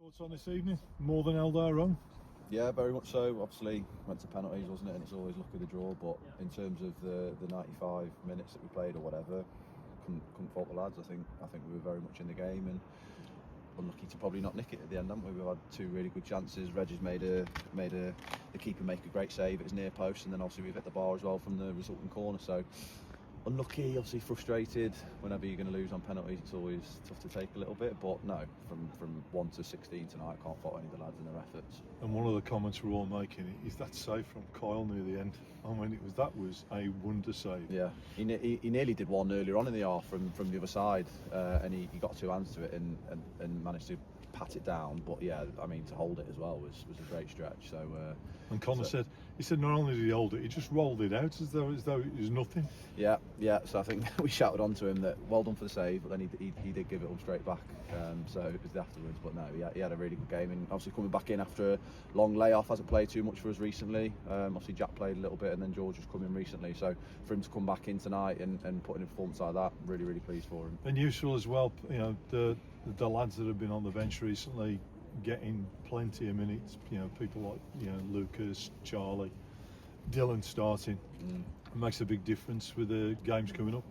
Thoughts on this evening? More than held our own? Yeah, very much so. Obviously, went to penalties, wasn't it? And it's always luck of the draw. But in terms of the 95 minutes that we played or whatever, couldn't fault the lads. I think we were very much in the game and unlucky to probably not nick it at the end, haven't we? We've had two really good chances. Reggie's made the keeper make a great save at his near post, and then obviously we've hit the bar as well from the resulting corner. So unlucky, obviously frustrated. Whenever you're going to lose on penalties, it's always tough to take a little bit. But no, from 1 to 16 tonight, I can't fault any of the lads in their efforts. And one of the comments we're all making is that save from Kyle near the end. I mean, that was a wonder save. Yeah, he nearly did one earlier on in the half from the other side, and he got two hands to it and managed to pat it down. But yeah, I mean, to hold it as well was a great stretch. So and Connor said not only did he hold it, he just rolled it out as though it was nothing. Yeah. So I think we shouted on to him that well done for the save, but then he did give it all straight back. So it was afterwards. But no, he had a really good game, and obviously coming back in after a long layoff, hasn't played too much for us recently. Obviously Jack played a little bit, and then George has come in recently. So for him to come back in tonight and put in a performance like that, really pleased for him. And useful as well. You know, the lads that have been on the bench recently getting plenty of minutes. You know, people like Lucas, Charlie, Dylan starting. It makes a big difference with the games coming up.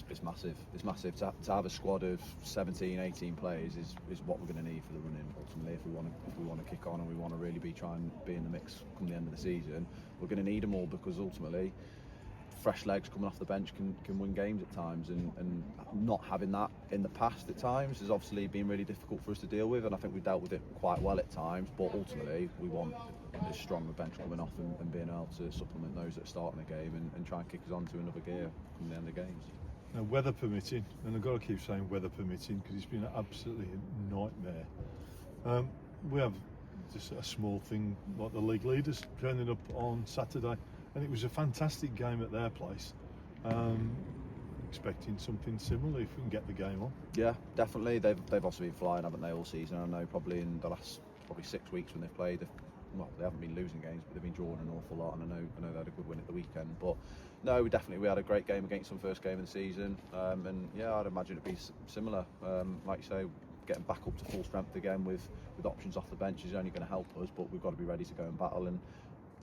It's massive. It's massive to have a squad of 17, 18 players is what we're going to need for the running. Ultimately, if we want to kick on and we want to really try and be in the mix come the end of the season, we're going to need them all, because ultimately fresh legs coming off the bench can win games at times, and not having that in the past at times has obviously been really difficult for us to deal with, and I think we've dealt with it quite well at times. But ultimately we want a stronger bench coming off and being able to supplement those that are starting the game and try and kick us on to another gear come the end of games. Now, weather permitting, and I've got to keep saying weather permitting because it's been absolutely a nightmare. We have just a small thing like the league leaders turning up on Saturday, and it was a fantastic game at their place. Expecting something similar if we can get the game on. Yeah, definitely. They've also been flying, haven't they, all season? I know probably in the last 6 weeks when they've played, they haven't been losing games, but they've been drawing an awful lot, and I know they had a good win at the weekend. But no, we had a great game against them first game of the season, and yeah, I'd imagine it'd be similar. Like you say, getting back up to full strength again with options off the bench is only going to help us, but we've got to be ready to go and battle. And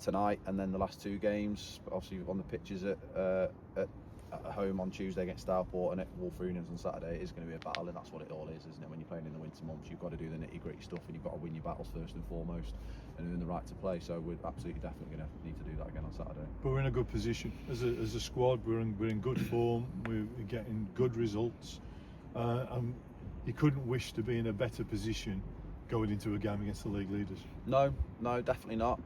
tonight and then the last two games, obviously on the pitches at home on Tuesday against Stourport and at Wolverhampton on Saturday, it is going to be a battle, and that's what it all is, isn't it? When you're playing in the winter months, you've got to do the nitty-gritty stuff, and you've got to win your battles first and foremost and earn the right to play. So we're absolutely definitely going to need to do that again on Saturday. But we're in a good position as a squad. We're in good form. We're getting good results, and you couldn't wish to be in a better position going into a game against the league leaders. No, definitely not.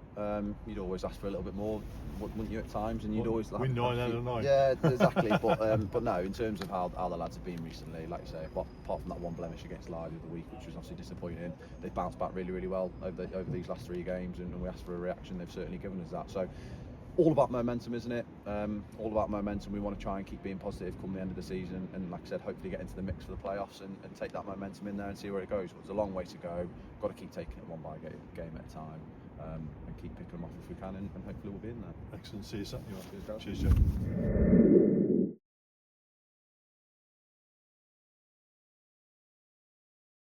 You'd always ask for a little bit more, wouldn't you, at times? And you'd always win 9 out of 9. Yeah, exactly. but no, in terms of how the lads have been recently, like you say, apart from that one blemish against Lyde the other week, which was obviously disappointing, they've bounced back really well over these last 3 games, and we asked for a reaction. They've certainly given us that. So all about momentum, isn't it? All about momentum. We want to try and keep being positive come the end of the season, and like I said, hopefully get into the mix for the playoffs and take that momentum in there and see where it goes. But it's a long way to go. Got to keep taking it one by game at a time, and keep picking them off if we can, and hopefully we'll be in there. Excellent. See you Saturday. Cheers, Joe.